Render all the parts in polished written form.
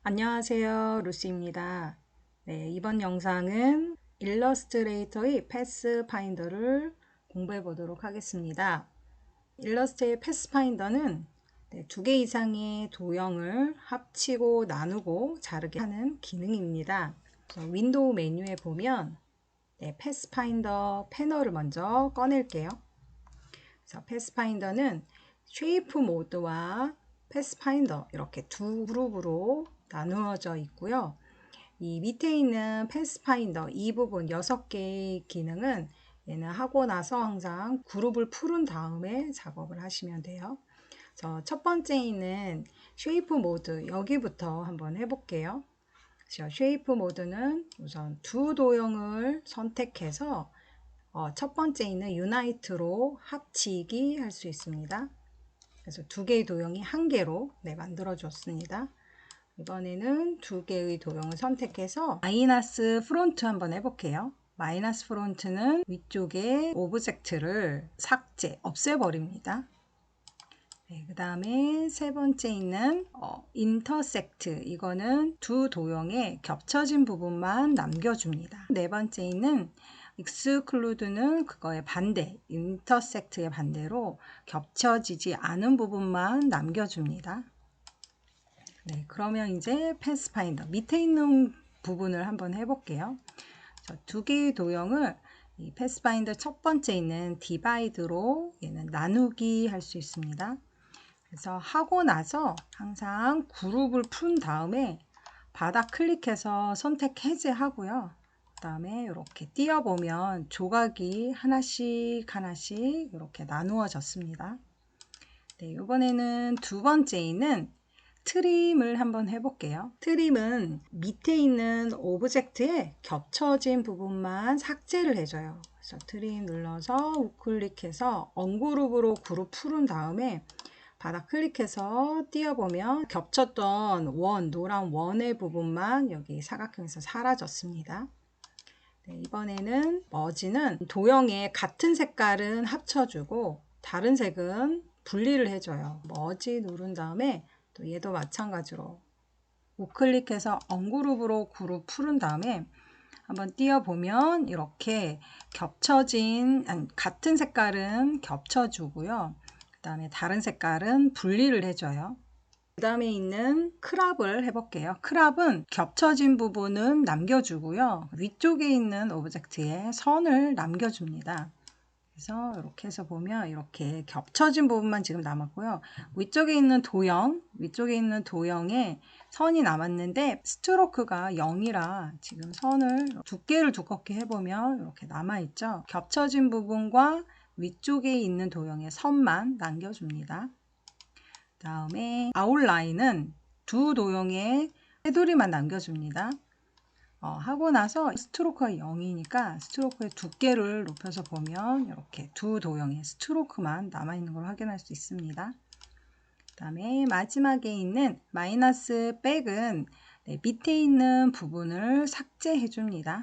안녕하세요, 루시입니다. 네, 이번 영상은 일러스트레이터의 패스파인더를 공부해 보도록 하겠습니다. 일러스트의 패스파인더는 두 개 이상의 도형을 합치고 나누고 자르게 하는 기능입니다. 윈도우 메뉴에 보면 패스파인더 패널을 먼저 꺼낼게요. 그래서 패스파인더는 쉐이프 모드와 패스파인더 이렇게 두 그룹으로 나누어져 있고요. 이 밑에 있는 패스파인더 이 부분 6개의 기능은 얘는 하고 나서 항상 그룹을 풀은 다음에 작업을 하시면 돼요. 첫 번째 있는 쉐이프 모드 여기부터 한번 해볼게요. 쉐이프 모드는 우선 두 도형을 선택해서 첫 번째 있는 유나이트로 합치기 할 수 있습니다. 그래서 두 개의 도형이 한 개로 만들어 줬습니다. 이번에는 두 개의 도형을 선택해서 마이너스 프론트 한번 해볼게요. 마이너스 프론트는 위쪽에 오브젝트를 삭제, 없애버립니다. 그 다음에 세 번째 있는 인터섹트, 이거는 두 도형의 겹쳐진 부분만 남겨줍니다. 네 번째 있는 exclude는 그거의 반대, intersect의 반대로 겹쳐지지 않은 부분만 남겨줍니다. 네, 그러면 이제 패스파인더 밑에 있는 부분을 한번 해볼게요. 두 개의 도형을 이 패스파인더 첫 번째 있는 디바이드로 얘는 나누기 할 수 있습니다. 그래서 하고 나서 항상 그룹을 푼 다음에 바닥 클릭해서 선택 해제하고요. 그 다음에 이렇게 띄어보면 조각이 하나씩 하나씩 이렇게 나누어졌습니다. 네, 이번에는 두 번째 있는 트림을 한번 해볼게요. 트림은 밑에 있는 오브젝트에 겹쳐진 부분만 삭제를 해줘요. 그래서 트림 눌러서 우클릭해서 언그룹으로 그룹 풀은 다음에 바닥 클릭해서 띄어보면 겹쳤던 원, 노란 원의 부분만 여기 사각형에서 사라졌습니다. 네, 이번에는 머지는 도형의 같은 색깔은 합쳐주고 다른 색은 분리를 해줘요. 머지 누른 다음에 또 얘도 마찬가지로 우클릭해서 언그룹으로 그룹 풀은 다음에 한번 띄어보면 이렇게 겹쳐진 같은 색깔은 겹쳐주고요. 그 다음에 다른 색깔은 분리를 해줘요. 그 다음에 있는 크랍을 해볼게요. 크랍은 겹쳐진 부분은 남겨주고요. 위쪽에 있는 오브젝트에 선을 남겨줍니다. 그래서 이렇게 해서 보면 이렇게 겹쳐진 부분만 지금 남았고요. 위쪽에 있는 도형에 선이 남았는데 스트로크가 0이라 지금 선을 두께를 두껍게 해보면 이렇게 남아있죠. 겹쳐진 부분과 위쪽에 있는 도형의 선만 남겨줍니다. 그 다음에 아웃라인은 두 도형의 테두리만 남겨줍니다. 하고 나서 스트로크가 0이니까 스트로크의 두께를 높여서 보면 이렇게 두 도형의 스트로크만 남아있는 걸 확인할 수 있습니다. 그 다음에 마지막에 있는 마이너스 백은 밑에 있는 부분을 삭제해 줍니다.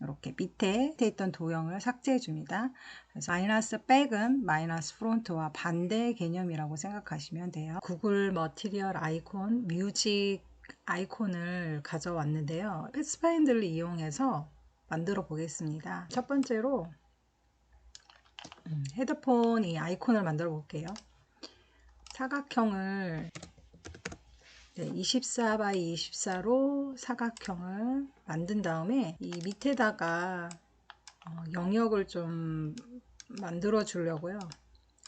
이렇게 밑에 있던 도형을 삭제해 줍니다. 그래서 마이너스 백은 마이너스 프론트와 반대 개념이라고 생각하시면 돼요. 구글 머티리얼 아이콘, 뮤직 아이콘을 가져왔는데요. 패스파인더를 이용해서 만들어 보겠습니다. 첫 번째로 헤드폰 이 아이콘을 만들어 볼게요. 사각형을 24 by 24로 사각형을 만든 다음에 이 밑에다가 영역을 좀 만들어 주려고요.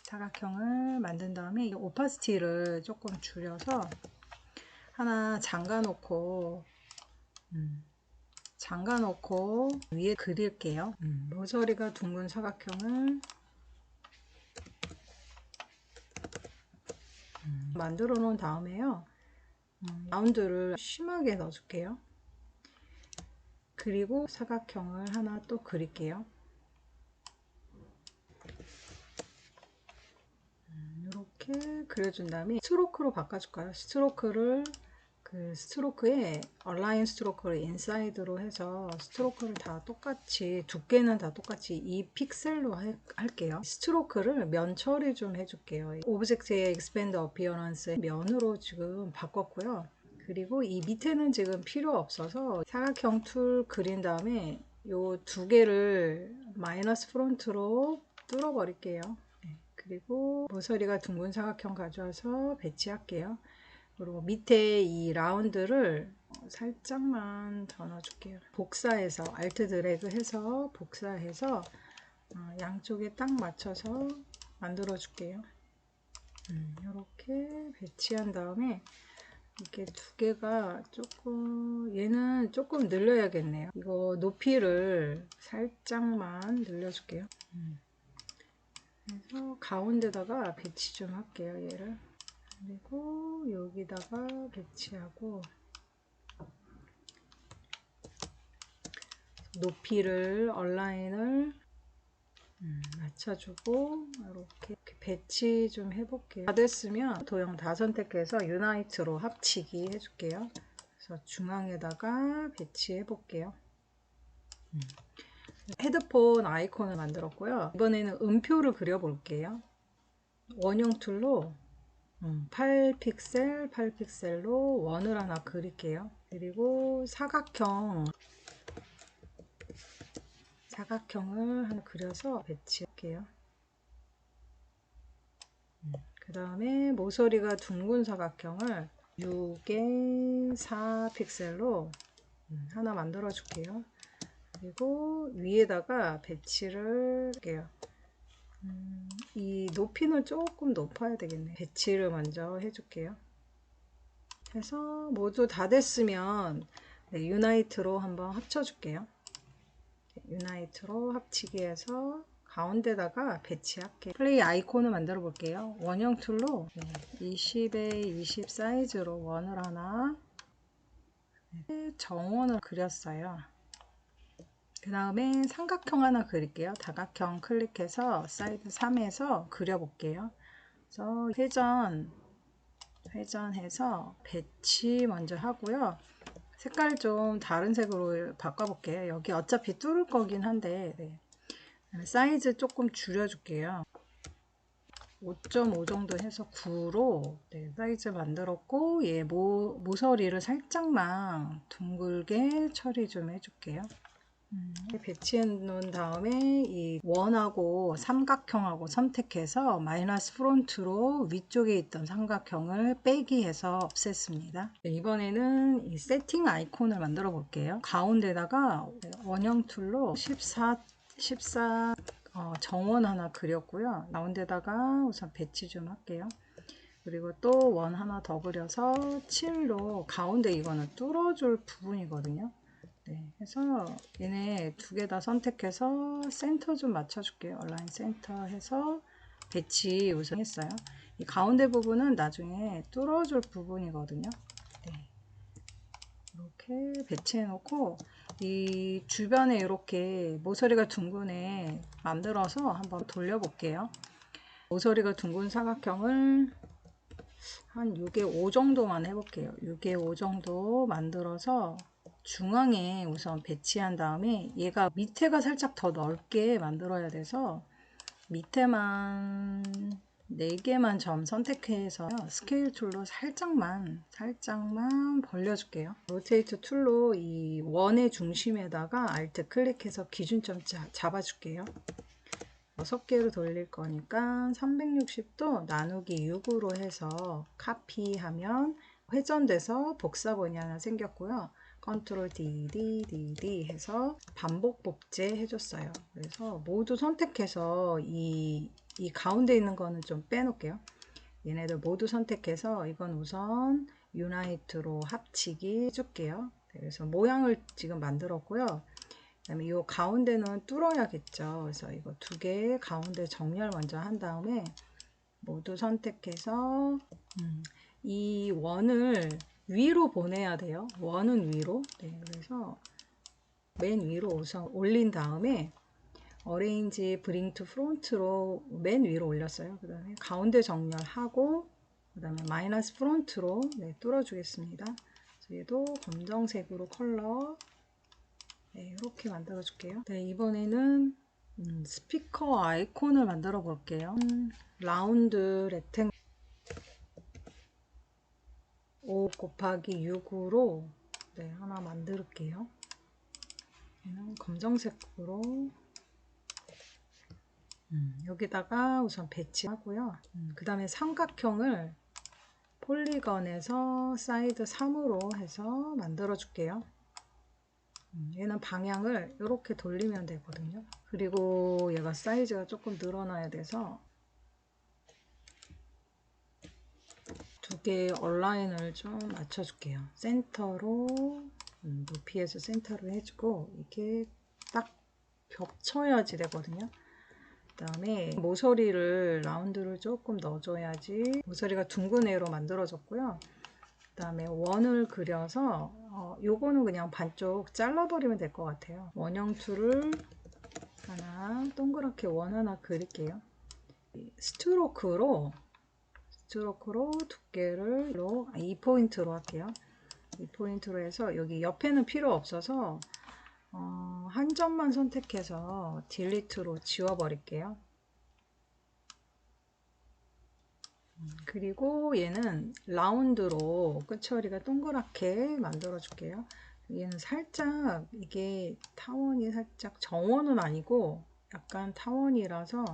사각형을 만든 다음에 오파시티를 조금 줄여서 하나 잠가 놓고 위에 그릴게요. 모서리가 둥근 사각형을 만들어 놓은 다음에요. 라운드를 심하게 넣어줄게요. 그리고 사각형을 하나 또 그릴게요. 이렇게 그려준 다음에 스트로크로 바꿔줄까요? 스트로크에 얼라인 스트로크를 인사이드로 해서 스트로크를 다 똑같이 두께는 다 똑같이 이 픽셀로 할게요. 스트로크를 면 처리 좀 해줄게요. 오브젝트의 expand appearance 면으로 지금 바꿨고요. 그리고 이 밑에는 지금 필요 없어서 사각형 툴 그린 다음에 요 두 개를 마이너스 프론트로 뚫어 버릴게요. 네, 그리고 모서리가 둥근 사각형 가져와서 배치할게요. 그리고 밑에 이 라운드를 살짝만 더 넣어줄게요. 복사해서 알트 드래그 해서 복사해서 양쪽에 딱 맞춰서 만들어 줄게요. 이렇게 배치한 다음에 이렇게 두 개가 조금, 얘는 조금 늘려야겠네요. 이거 높이를 살짝만 늘려줄게요. 그래서 가운데다가 배치 좀 할게요, 얘를. 그리고 여기다가 배치하고 높이를 얼라인을 맞춰주고 이렇게 배치 좀 해볼게요. 다 됐으면 도형 다 선택해서 유나이트로 합치기 해줄게요. 그래서 중앙에다가 배치해 볼게요. 헤드폰 아이콘을 만들었고요. 이번에는 음표를 그려볼게요. 원형 툴로 8픽셀, 8픽셀로 원을 하나 그릴게요. 그리고 사각형을 하나 그려서 배치할게요. 그 다음에 모서리가 둥근 사각형을 6에 4픽셀로 하나 만들어 줄게요. 그리고 위에다가 배치를 할게요. 이 높이는 조금 높아야 되겠네. 배치를 먼저 해줄게요. 해서 모두 다 됐으면 유나이트로 한번 합쳐줄게요. 유나이트로 합치기 해서 가운데다가 배치할게요. 플레이 아이콘을 만들어 볼게요. 원형 툴로 20에 20 사이즈로 원을 하나 정원을 그렸어요. 그 다음에 삼각형 하나 그릴게요. 다각형 클릭해서 사이드 3에서 그려볼게요. 그래서 회전해서 배치 먼저 하고요. 색깔 좀 다른 색으로 바꿔볼게요. 여기 어차피 뚫을 거긴 한데 사이즈 조금 줄여줄게요. 5.5 정도 해서 9로 사이즈 만들었고 얘 모서리를 살짝만 둥글게 처리 좀 해줄게요. 배치해 놓은 다음에 이 원하고 삼각형하고 선택해서 마이너스 프론트로 위쪽에 있던 삼각형을 빼기 해서 없앴습니다. 이번에는 이 세팅 아이콘을 만들어 볼게요. 가운데다가 원형 툴로 14 정원 하나 그렸고요. 가운데다가 우선 배치 좀 할게요. 그리고 또 원 하나 더 그려서 7로 가운데 이거는 뚫어줄 부분이거든요. 네, 해서 얘네 두 개 다 선택해서 센터 좀 맞춰줄게요. 얼라인 센터 해서 배치 우선 했어요. 이 가운데 부분은 나중에 뚫어줄 부분이거든요. 네, 이렇게 배치해 놓고 이 주변에 이렇게 모서리가 둥근에 만들어서 한번 돌려볼게요. 모서리가 둥근 사각형을 한 6에 5 정도만 해볼게요. 6에 5 정도 만들어서 중앙에 우선 배치한 다음에 얘가 밑에가 살짝 더 넓게 만들어야 돼서 밑에만 4개만 점 선택해서 스케일 툴로 살짝만 벌려줄게요. 로테이트 툴로 이 원의 중심에다가 알트 클릭해서 기준점 잡아줄게요. 6개로 돌릴 거니까 360도 나누기 6으로 해서 카피하면 회전돼서 복사본이 하나 생겼고요. 컨트롤 D 해서 반복 복제 해줬어요. 그래서 모두 선택해서 이 가운데 있는 거는 좀 빼놓을게요. 얘네들 모두 선택해서 이건 우선 유나이트로 합치기 해줄게요. 그래서 모양을 지금 만들었고요. 그 다음에 이 가운데는 뚫어야겠죠. 그래서 이거 두 개 가운데 정렬 먼저 한 다음에 모두 선택해서 이 원을 위로 보내야 돼요. 원은 위로. 네, 그래서 맨 위로 우선 올린 다음에 어레인지 브링 투 프론트로 맨 위로 올렸어요. 그 다음에 가운데 정렬하고 그 다음에 마이너스 프론트로 뚫어 주겠습니다. 얘도 검정색으로 컬러 이렇게 만들어 줄게요. 네, 이번에는 스피커 아이콘을 만들어 볼게요. 라운드 렉탱 5 곱하기 6으로 네, 하나 만들게요. 얘는 검정색으로 여기다가 우선 배치하고요. 그 다음에 삼각형을 폴리건에서 사이드 3으로 해서 만들어 줄게요. 얘는 방향을 이렇게 돌리면 되거든요. 그리고 얘가 사이즈가 조금 늘어나야 돼서 두 개의 얼라인을 좀 맞춰줄게요. 센터로 높이에서 센터로 해주고 이게 딱 겹쳐야지 되거든요. 그 다음에 모서리를 라운드를 조금 넣어줘야지 모서리가 둥근 애로 만들어졌고요. 그 다음에 원을 그려서 요거는 그냥 반쪽 잘라버리면 될 것 같아요. 원형 툴을 하나 동그랗게 원 하나 그릴게요. 스트로크로 두께를 2포인트로 할게요. 2포인트로 해서 여기 옆에는 필요 없어서 한 점만 선택해서 딜리트로 지워버릴게요. 그리고 얘는 라운드로 끝처리가 동그랗게 만들어 줄게요. 얘는 살짝 이게 타원이 살짝 정원은 아니고 약간 타원이라서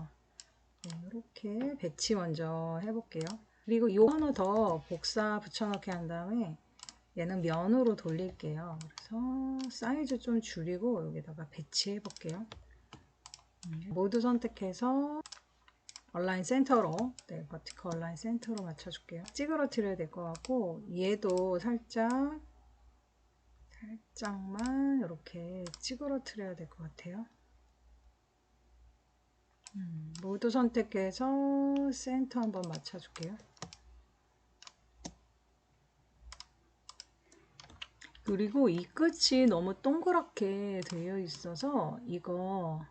이렇게 배치 먼저 해볼게요. 그리고 요 하나 더 복사 붙여넣기 한 다음에 얘는 면으로 돌릴게요. 그래서 사이즈 좀 줄이고 여기다가 배치해 볼게요. 모두 선택해서 얼라인 센터로 버티컬 얼라인 센터로 맞춰줄게요. 찌그러뜨려야 될 것 같고 얘도 살짝만 이렇게 찌그러뜨려야 될 것 같아요. 모두 선택해서 센터 한번 맞춰줄게요. 그리고 이 끝이 너무 동그랗게 되어 있어서 이거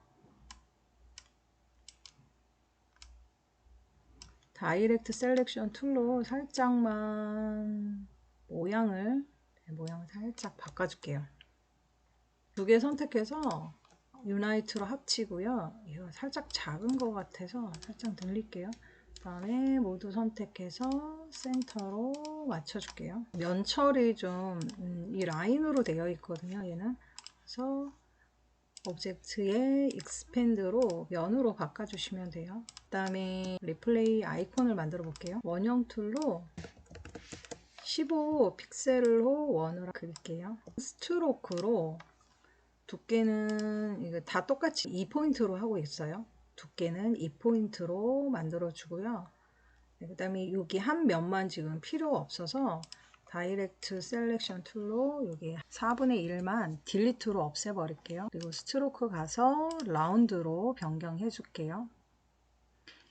다이렉트 셀렉션 툴로 살짝만 모양을 살짝 바꿔줄게요. 두 개 선택해서 유나이트로 합치고요. 이거 살짝 작은 것 같아서 살짝 늘릴게요. 그 다음에 모두 선택해서 센터로 맞춰줄게요. 면 처리 좀 이 라인으로 되어 있거든요. 얘는 그래서 오브젝트의 익스펜드로 면으로 바꿔주시면 돼요. 그 다음에 리플레이 아이콘을 만들어 볼게요. 원형 툴로 15 픽셀로 원을 그릴게요. 스트로크로 두께는 이거 다 똑같이 2포인트로 하고 있어요. 두께는 2포인트로 만들어 주고요. 그 다음에 여기 한 면만 지금 필요 없어서 다이렉트 셀렉션 툴로 여기 4분의 1만 딜리트로 없애버릴게요. 그리고 스트로크 가서 라운드로 변경해 줄게요.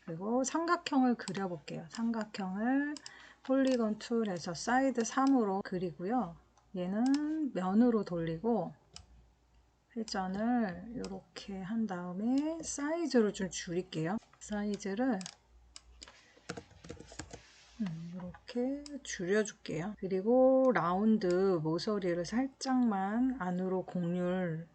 그리고 삼각형을 그려볼게요. 삼각형을 폴리건 툴에서 사이드 3으로 그리고요. 얘는 면으로 돌리고 회전을 이렇게 한 다음에 사이즈를 좀 줄일게요. 사이즈를 이렇게 줄여줄게요. 그리고 라운드 모서리를 살짝만 안으로 곡률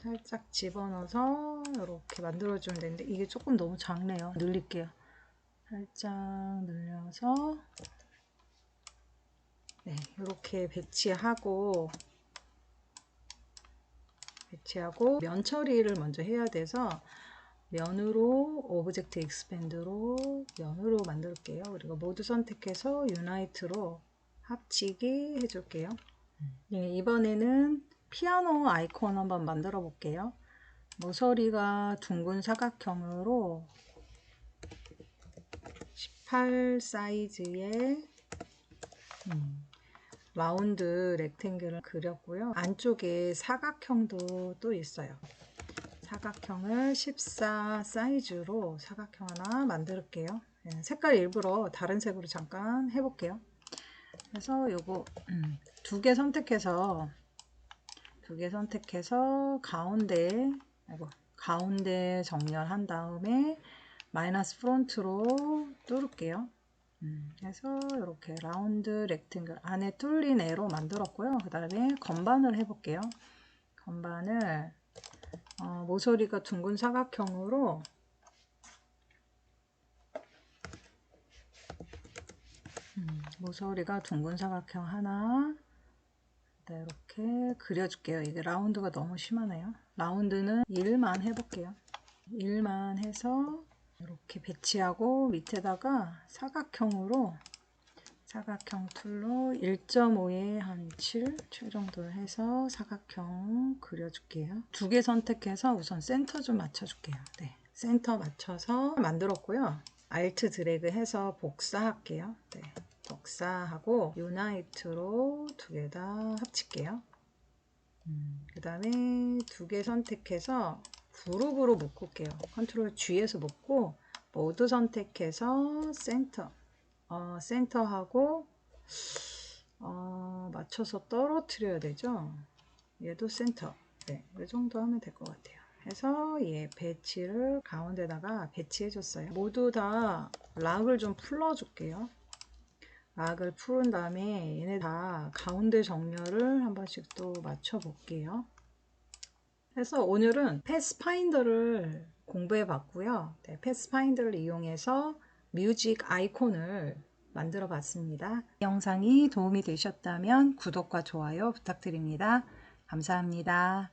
살짝 집어넣어서 이렇게 만들어주면 되는데 이게 조금 너무 작네요. 늘릴게요. 살짝 늘려서 네, 이렇게 배치하고 면 처리를 먼저 해야 돼서 면으로 오브젝트 익스펜드로 면으로 만들게요. 그리고 모두 선택해서 유나이트로 합치기 해줄게요. 네, 이번에는 피아노 아이콘 한번 만들어 볼게요. 모서리가 둥근 사각형으로 18 사이즈의 라운드 렉탱글을 그렸고요. 안쪽에 사각형도 또 있어요. 사각형을 14 사이즈로 사각형 하나 만들게요. 색깔 일부러 다른 색으로 잠깐 해볼게요. 그래서 요거 두 개 선택해서 가운데 정렬한 다음에 마이너스 프론트로 뚫을게요. 그래서 이렇게 라운드 렉탱글 안에 뚫린 애로 만들었고요. 그 다음에 건반을 해볼게요. 건반을 모서리가 둥근 사각형으로 모서리가 둥근 사각형 하나, 네, 이렇게 그려줄게요. 이게 라운드가 너무 심하네요. 라운드는 1만 해볼게요. 1만 해서 이렇게 배치하고 밑에다가 사각형으로 사각형 툴로 1.5에 한 7 정도를 해서 사각형 그려줄게요. 두 개 선택해서 우선 센터 좀 맞춰줄게요. 네, 센터 맞춰서 만들었고요. Alt 드래그 해서 복사할게요. 네, 복사하고 유나이트로 두 개 다 합칠게요. 그 다음에 두 개 선택해서 그룹으로 묶을게요. 컨트롤 G에서 묶고 모두 선택해서 센터 센터하고 맞춰서 떨어뜨려야 되죠. 얘도 센터. 네, 이 정도 하면 될 것 같아요. 해서 얘 배치를 가운데다가 배치해 줬어요. 모두 다 락을 좀 풀어 줄게요. 락을 풀은 다음에 얘네 다 가운데 정렬을 한 번씩 또 맞춰 볼게요. 그래서 오늘은 패스파인더를 공부해 봤고요. 네, 패스파인더를 이용해서 뮤직 아이콘을 만들어 봤습니다. 영상이 도움이 되셨다면 구독과 좋아요 부탁드립니다. 감사합니다.